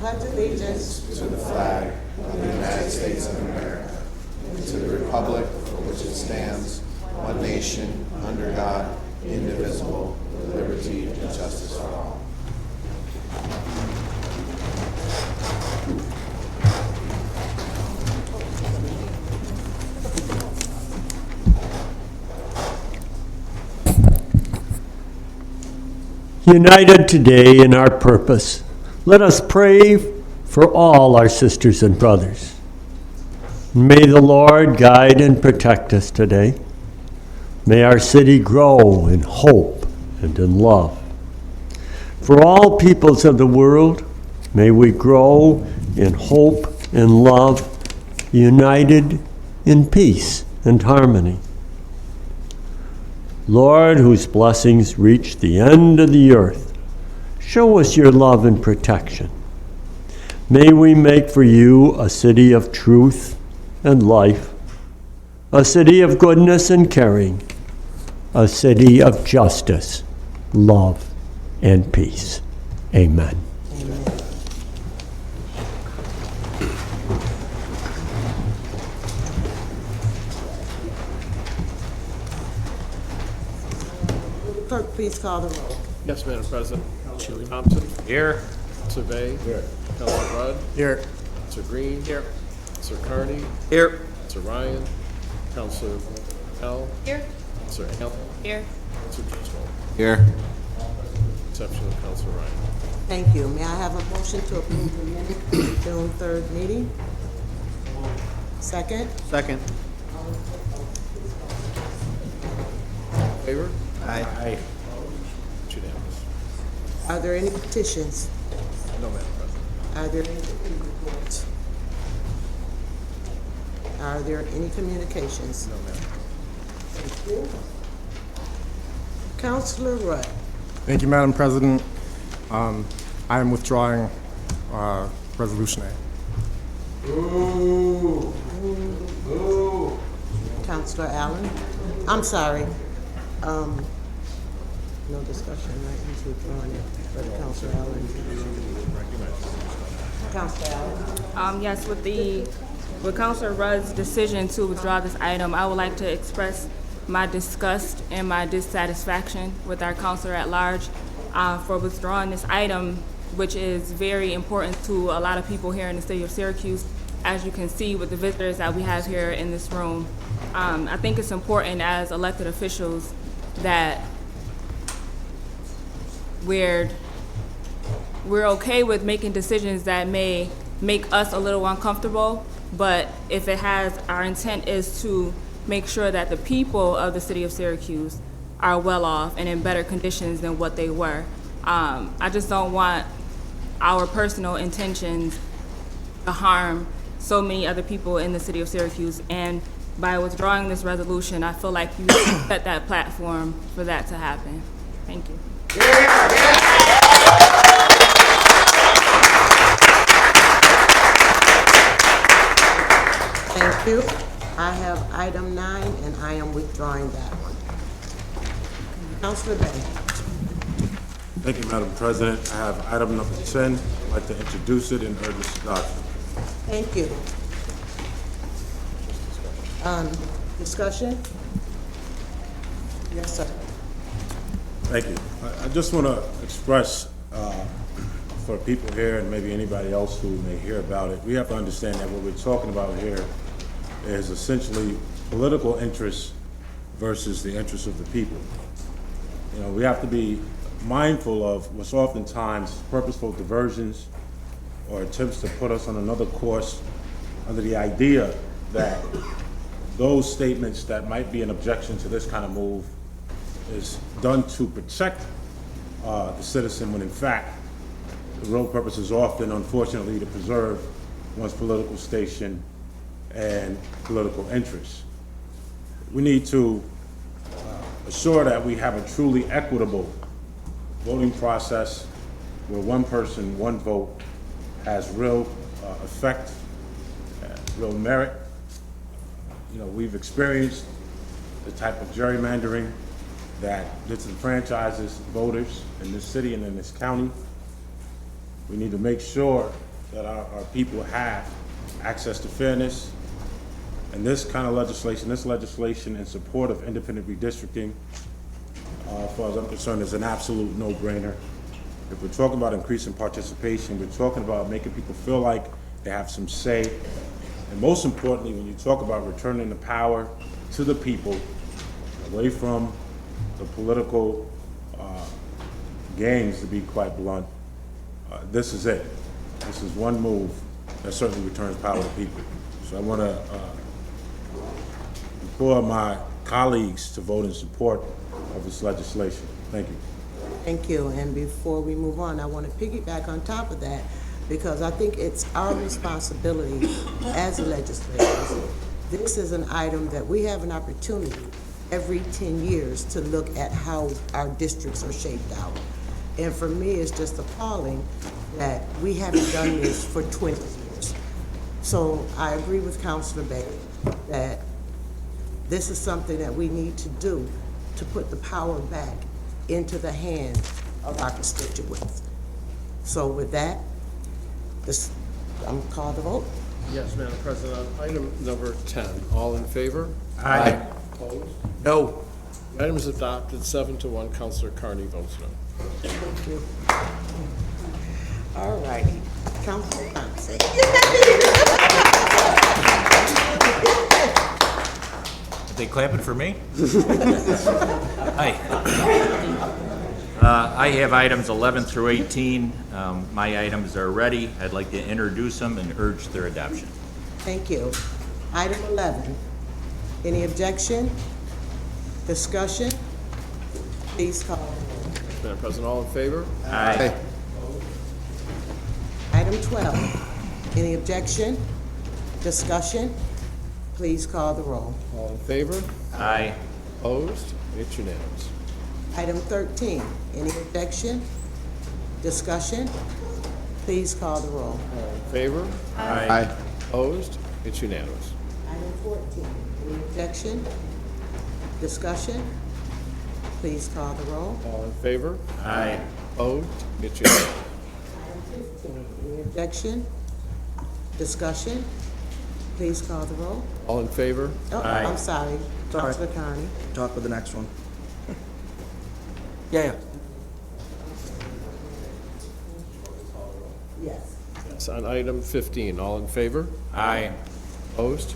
pledge allegiance to the flag of the United States of America and to the republic for which it stands, one nation, under God, indivisible, with liberty and justice for all. United today in our purpose, let us pray for all our sisters and brothers. May the Lord guide and protect us today. May our city grow in hope and in love. For all peoples of the world, may we grow in hope and love, united in peace and harmony. Lord, whose blessings reach the end of the earth, show us your love and protection. May we make for you a city of truth and life, a city of goodness and caring, a city of justice, love, and peace. Amen. Clerk, please call the roll. Yes, Madam President. Counselor Thompson. Here. Counselor Bay. Here. Counselor Rudd. Here. Counselor Green. Here. Counselor Carney. Here. Counselor Ryan. Counselor L. Here. Counselor Hale. Here. Counselor Griswold. Here. Exception of Counselor Ryan. Thank you. May I have a motion to approve the minutes of the June 3rd meeting? Second? Second. Favor? Aye. It's unanimous. Are there any petitions? No, Madam President. Are there any committee reports? Are there any communications? No, Madam President. Counselor Rudd. Thank you, Madam President. I am withdrawing Resolution A. Counselor Allen. I'm sorry. No discussion, right? He's withdrawing it. But Counselor Allen. Counselor Allen. Yes, with Councilor Rudd's decision to withdraw this item, I would like to express my disgust and my dissatisfaction with our councilor at large for withdrawing this item, which is very important to a lot of people here in the city of Syracuse, as you can see with the visitors that we have here in this room. I think it's important as elected officials that we're okay with making decisions that may make us a little uncomfortable, but if it has, our intent is to make sure that the people of the city of Syracuse are well off and in better conditions than what they were. I just don't want our personal intentions to harm so many other people in the city of Syracuse, and by withdrawing this resolution, I feel like you set that platform for that to happen. Thank you. Thank you. I have item 9, and I am withdrawing that one. Counselor Bay. Thank you, Madam President. I have item number 10. I'd like to introduce it and urge its adoption. Thank you. Discussion? Yes, sir. Thank you. I just want to express for people here and maybe anybody else who may hear about it, we have to understand that what we're talking about here is essentially political interests versus the interests of the people. You know, we have to be mindful of what's oftentimes purposeful diversions or attempts to put us on another course under the idea that those statements that might be an objection to this kind of move is done to protect the citizen, when in fact the real purpose is often, unfortunately, to preserve one's political station and political interests. We need to assure that we have a truly equitable voting process where one person, one vote has real effect, real merit. You know, we've experienced the type of gerrymandering that disenfranchises voters in this city and in this county. We need to make sure that our people have access to fairness. And this kind of legislation, this legislation in support of independent redistricting, as far as I'm concerned, is an absolute no-brainer. If we're talking about increasing participation, we're talking about making people feel like they have some say. And most importantly, when you talk about returning the power to the people, away from the political games, to be quite blunt, this is it. This is one move that certainly returns power to people. So I want to implore my colleagues to vote in support of this legislation. Thank you. Thank you, and before we move on, I want to piggyback on top of that, because I think it's our responsibility as legislators. This is an item that we have an opportunity every 10 years to look at how our districts are shaped out. And for me, it's just appalling that we haven't done this for 20 years. So I agree with Councilor Bay that this is something that we need to do to put the power back into the hands of our constituents. So with that, I'm gonna call the vote. Yes, Madam President. On item number 10, all in favor? Aye. Opposed? No. The item is adopted, 7-1. Councilor Carney votes no. Thank you. All righty, Councilor Thompson. Are they clapping for me? Hi. I have items 11 through 18. My items are ready. I'd like to introduce them and urge their adoption. Thank you. Item 11, any objection? Discussion? Please call the roll. Madam President, all in favor? Aye. Item 12, any objection? Discussion? Please call the roll. All in favor? Aye. Opposed? It's unanimous. Item 13, any objection? Discussion? Please call the roll. All in favor? Aye. Opposed? It's unanimous. Item 14, any objection? Discussion? Please call the roll. All in favor? Aye. Opposed? It's unanimous. Item 15, any objection? Discussion? Please call the roll. All in favor? Oh, Aye. I'm sorry, Councilor Carney. Talk with the next one. Yeah. Yes. Yes, on item 15, all in favor? Aye. Opposed?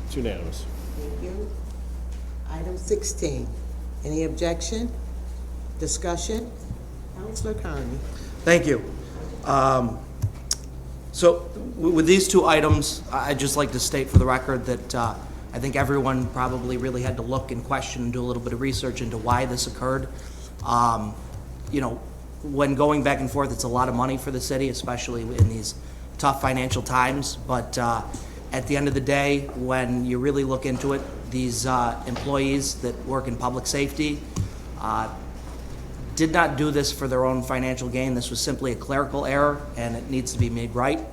It's unanimous. Thank you. Item 16, any objection? Discussion? Councilor Carney. Thank you. So with these two items, I'd just like to state for the record that I think everyone probably really had to look and question and do a little bit of research into why this occurred. You know, when going back and forth, it's a lot of money for the city, especially in these tough financial times. But at the end of the day, when you really look into it, these employees that work in public safety did not do this for their own financial gain. This was simply a clerical error, and it needs to be made right.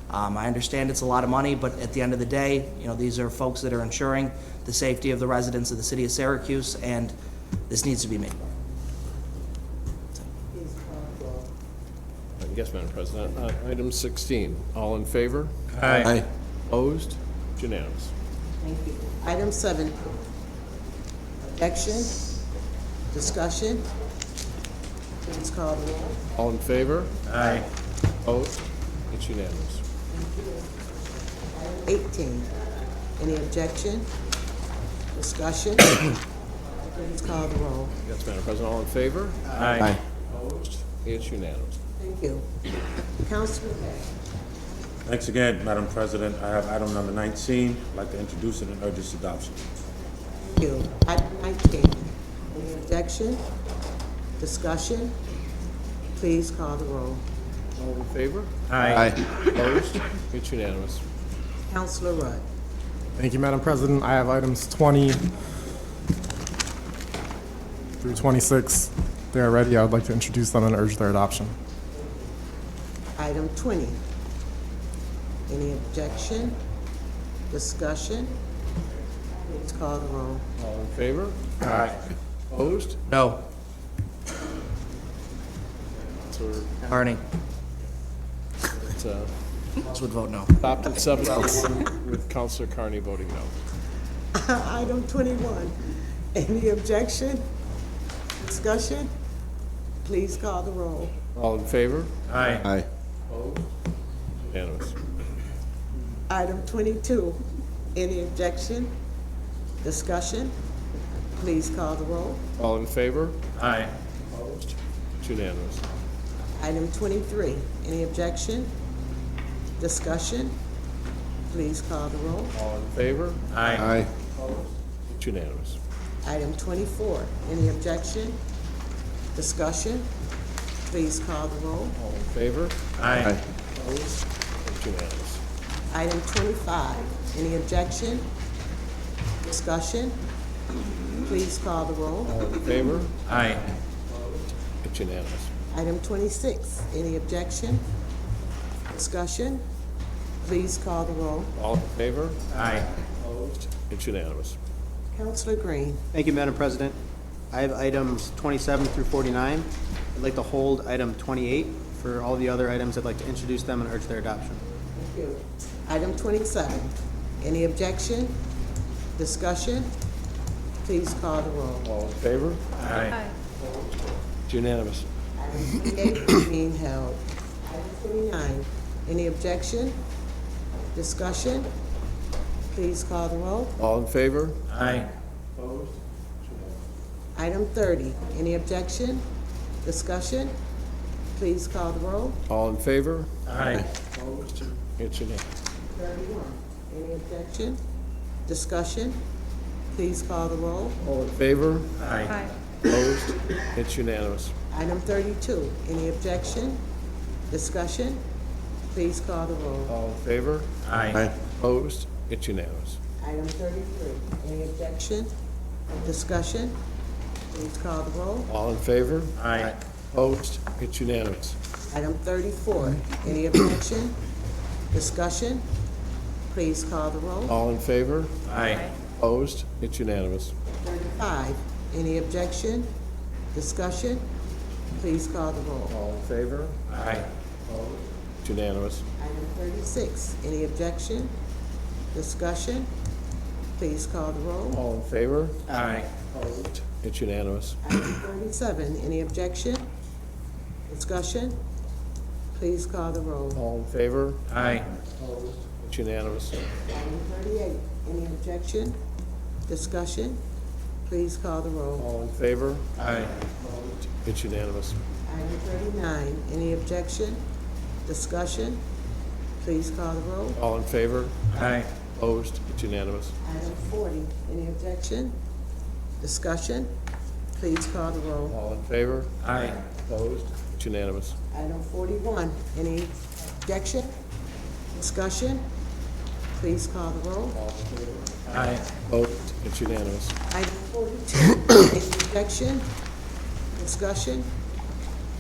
I understand it's a lot of money, but at the end of the day, you know, these are folks that are ensuring the safety of the residents of the city of Syracuse, and this needs to be made right. Please call the roll. Yes, Madam President. On item 16, all in favor? Aye. Opposed? It's unanimous. Thank you. Item 17, objection? Discussion? Please call the roll. All in favor? Aye. Opposed? It's unanimous. Item 18, any objection? Discussion? Please call the roll. Yes, Madam President. All in favor? Aye. Opposed? It's unanimous. Thank you. Councilor Bay. Thanks again, Madam President. I have item number 19. I'd like to introduce it and urge its adoption. Thank you. Item 19, any objection? Discussion? Please call the roll. All in favor? Aye. Opposed? It's unanimous. Councilor Rudd. Thank you, Madam President. I have items 20 through 26. They are ready. I would like to introduce them and urge their adoption. Item 20, any objection? Discussion? Please call the roll. All in favor? Aye. Opposed? No. Councilor, Carney. it's, Else would vote no. Adopted 7-0 with Counselor Carney voting no. Item 21, any objection? Discussion? Please call the roll. All in favor? Aye. Aye. Unanimous. Item 22, any objection? Discussion? Please call the roll. All in favor? Aye. It's unanimous. Item 23, any objection? Discussion? Please call the roll. All in favor? Aye. It's unanimous. Item 24, any objection? Discussion? Please call the roll. All in favor? Aye. It's unanimous. Item 25, any objection? Discussion? Please call the roll. All in favor? Aye. It's unanimous. Item 26, any objection? Discussion? Please call the roll. All in favor? Aye. It's unanimous. Counselor Green. Thank you, Madam President. I have items 27 through 49. I'd like to hold item 28. For all the other items, I'd like to introduce them and urge their adoption. Thank you. Item 27, any objection? Discussion? Please call the roll. All in favor? Aye. It's unanimous. Item 28 is being held. Item 29, any objection? Discussion? Please call the roll. All in favor? Aye. Item 30, any objection? Discussion? Please call the roll. All in favor? Aye. It's unanimous. 31, any objection? Discussion? Please call the roll. All in favor? Aye. Opposed? It's unanimous. Item 32, any objection? Discussion? Please call the roll. All in favor? Aye. Opposed? It's unanimous. Item 33, any objection? Discussion? Please call the roll. All in favor? Aye. Opposed? It's unanimous. Item 34, any objection? Discussion? Please call the roll. All in favor? Aye. Opposed? It's unanimous. 35, any objection? Discussion? Please call the roll. All in favor? Aye. It's unanimous. Item 36, any objection? Discussion? Please call the roll. All in favor? Aye. Opposed? It's unanimous. Item 37, any objection? Discussion? Please call the roll. All in favor? Aye. It's unanimous. Item 38, any objection? Discussion? Please call the roll. All in favor? Aye. It's unanimous. Item 39, any objection? Discussion? Please call the roll. All in favor? Aye. Opposed? It's unanimous. Item 40, any objection? Discussion? Please call the roll. All in favor? Aye. Opposed? It's unanimous. Item 41, any objection? Discussion? Please call the roll. Aye. Opposed? It's unanimous. Item 42, any objection? Discussion?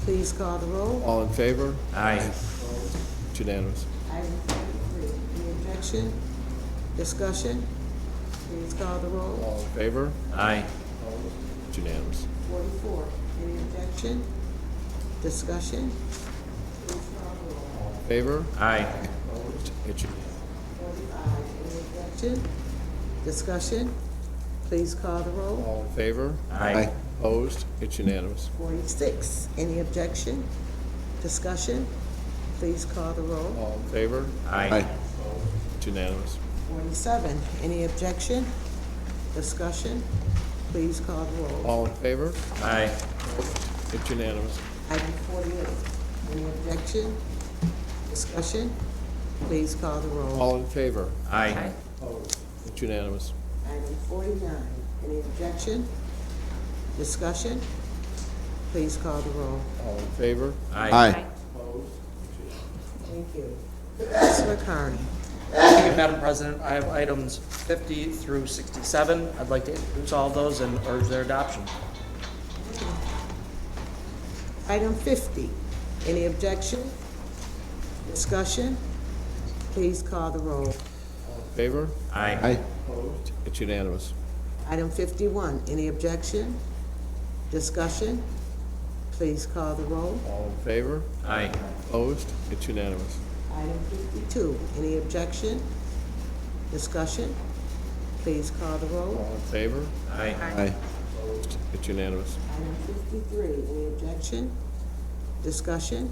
Please call the roll. All in favor? Aye. It's unanimous. Item 43, any objection? Discussion? Please call the roll. All in favor? Aye. It's unanimous. 44, any objection? Discussion? Please call the roll. Favor? Aye. Opposed? It's unanimous. 45, any objection? Discussion? Please call the roll. All in favor? Aye. Opposed? It's unanimous. 46, any objection? Discussion? Please call the roll. All in favor? Aye. It's unanimous. 47, any objection? Discussion? Please call the roll. All in favor? Aye. It's unanimous. Item 48, any objection? Discussion? Please call the roll. All in favor? Aye. It's unanimous. Item 49, any objection? Discussion? Please call the roll. All in favor? Aye. Thank you. Councilor Carney. Thank you, Madam President. I have items 50 through 67. I'd like to introduce all of those and urge their adoption. Item 50, any objection? Discussion? Please call the roll. Favor? Aye. Opposed? It's unanimous. Item 51, any objection? Discussion? Please call the roll. All in favor? Aye. Opposed? It's unanimous. Item 52, any objection? Discussion? Please call the roll. All in favor? Aye. Aye. Opposed? It's unanimous. Item 53, any objection? Discussion?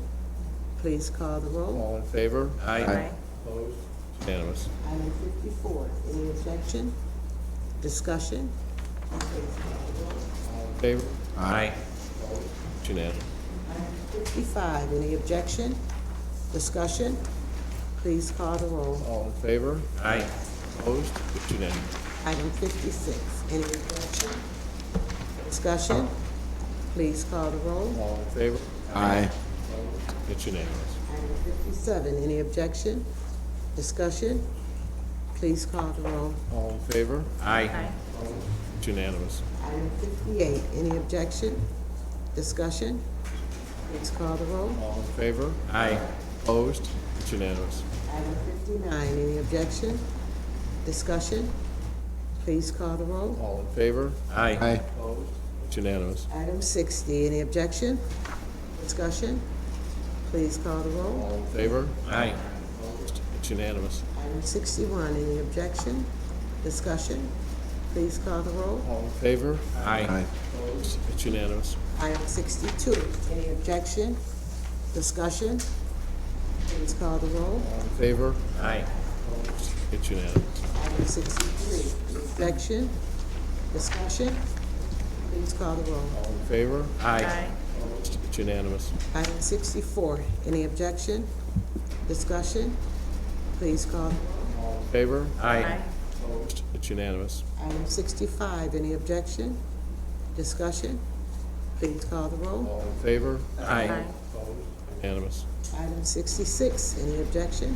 Please call the roll. All in favor? Aye. Opposed? It's unanimous. Item 54, any objection? Discussion? Please call the roll. All in favor? Aye. It's unanimous. Item 55, any objection? Discussion? Please call the roll. All in favor? Aye. Opposed? It's unanimous. Item 56, any objection? Discussion? Please call the roll. All in favor? Aye. Opposed? It's unanimous. Item 57, any objection? Discussion? Please call the roll. All in favor? Aye. It's unanimous. Item 58, any objection? Discussion? Please call the roll. All in favor? Aye. Opposed? It's unanimous. Item 59, any objection? Discussion? Please call the roll. All in favor? Aye. Aye. Opposed? It's unanimous. Item 60, any objection? Discussion? Please call the roll. All in favor? Aye. Opposed? It's unanimous. Item 61, any objection? Discussion? Please call the roll. All in favor? Aye. Opposed? It's unanimous. Item 62, any objection? Discussion? Please call the roll. All in favor? Aye. Opposed? It's unanimous. Item 63, any objection? Discussion? Please call the roll. All in favor? Aye. Opposed? It's unanimous. Item 64, any objection? Discussion? Please call the roll. All in favor? Aye. Opposed? It's unanimous. Item 65, any objection? Discussion? Please call the roll. All in favor? Aye. Opposed? Unanimous. Item 66, any objection?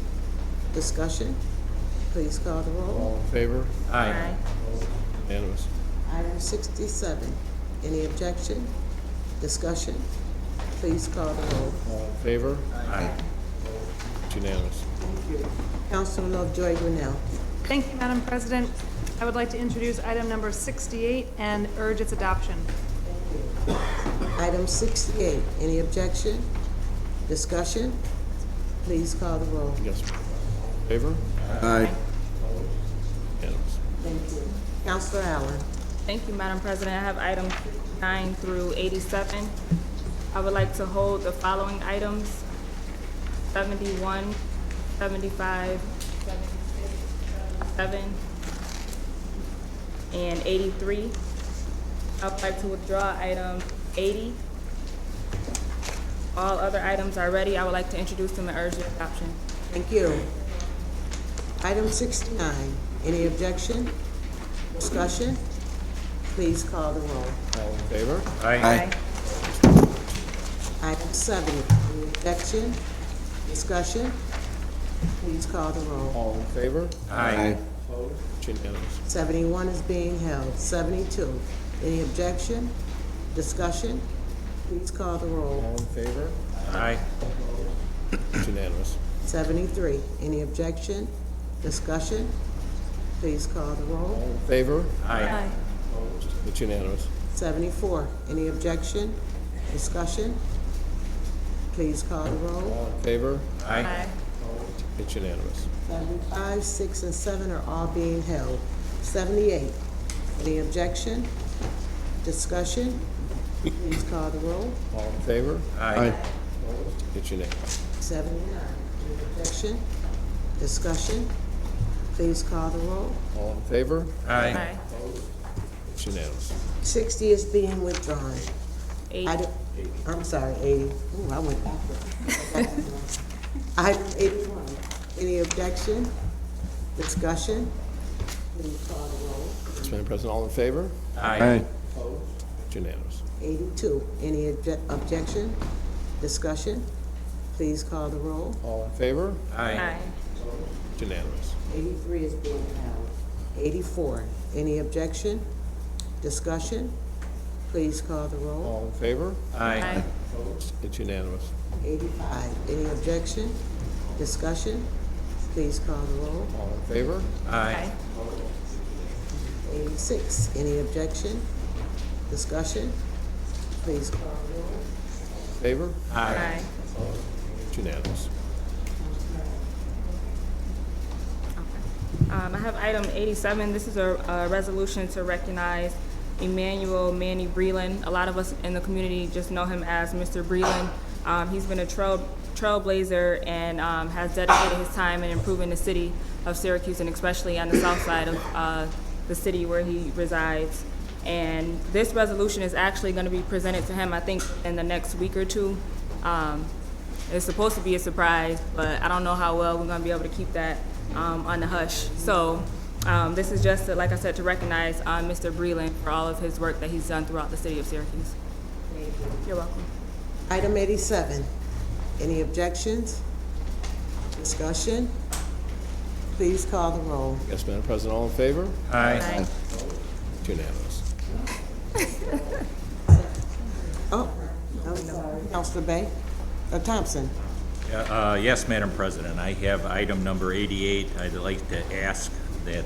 Discussion? Please call the roll. All in favor? Aye. Unanimous. Item 67, any objection? Discussion? Please call the roll. All in favor? Aye. It's unanimous. Thank you. Councilor Lovejoy Grinnell. Thank you, Madam President. I would like to introduce item number 68 and urge its adoption. Item 68, any objection? Discussion? Please call the roll. Yes. All in favor? Aye. Unanimous. Thank you. Councilor Allen. Thank you, Madam President. I have items 59 through 87. I would like to hold the following items: 71, 75, 76, 77, and 83. I would like to withdraw item 80. All other items are ready. I would like to introduce them and urge their adoption. Thank you. Item 69, any objection? Discussion? Please call the roll. All in favor? Aye. Item 70, any objection? Discussion? Please call the roll. All in favor? Aye. Opposed? It's unanimous. 71 is being held. 72, any objection? Discussion? Please call the roll. All in favor? Aye. It's unanimous. 73, any objection? Discussion? Please call the roll. All in favor? Aye. Opposed? It's unanimous. 74, any objection? Discussion? Please call the roll. All in favor? Aye. Opposed? It's unanimous. 75, 6, and 7 are all being held. 78, any objection? Discussion? Please call the roll. All in favor? Aye. Opposed? It's unanimous. 79, any objection? Discussion? Please call the roll. All in favor? Aye. It's unanimous. 60 is being withdrawn. 80. I'm sorry, 80. Ooh, I went backwards. Item 81, any objection? Discussion? Please call the roll. Yes, Madam President, all in favor? Aye. Opposed? It's unanimous. 82, any objection? Discussion? Please call the roll. All in favor? Aye. It's unanimous. 83 is being held. 84, any objection? Discussion? Please call the roll. All in favor? Aye. Opposed? It's unanimous. 85, any objection? Discussion? Please call the roll. All in favor? Aye. 86, any objection? Discussion? Please call the roll. Favor? Aye. It's unanimous. I have item 87. This is a resolution to recognize Emmanuel Manny Breland. A lot of us in the community just know him as Mr. Breland. He's been a trailblazer and has dedicated his time in improving the city of Syracuse, and especially on the south side of the city where he resides. And this resolution is actually going to be presented to him, I think, in the next week or two. It's supposed to be a surprise, but I don't know how well we're going to be able to keep that on the hush. So this is just, like I said, to recognize Mr. Breland for all of his work that he's done throughout the city of Syracuse. You're welcome. Item 87. Any objections? Discussion? Please call the roll. Yes, Madam President, all in favor? Aye. It's unanimous. Oh, I'm sorry. Counselor Bay? Thompson? Yes, Madam President, I have item number 88. I'd like to ask I'd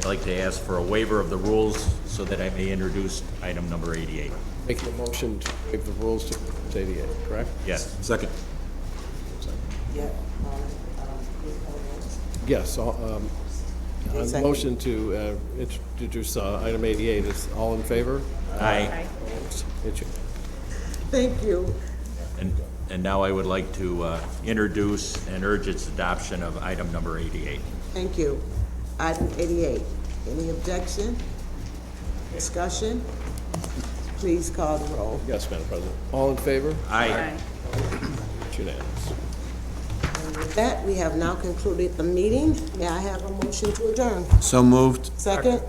like to ask for a waiver of the rules so that I may introduce item number 88. Making a motion to waive the rules to 88, correct? Yes. Second. Yeah. Yes, on the Second. motion to introduce item 88, is all in favor? Aye. It's Thank you. And now I would like to introduce and urge its adoption of item number 88. Thank you. Item 88. Any objection? Discussion? Please call the roll. Yes, Madam President. All in favor? Aye. It's unanimous. And with that, we have now concluded the meeting. May I have a motion to adjourn? So moved. Second?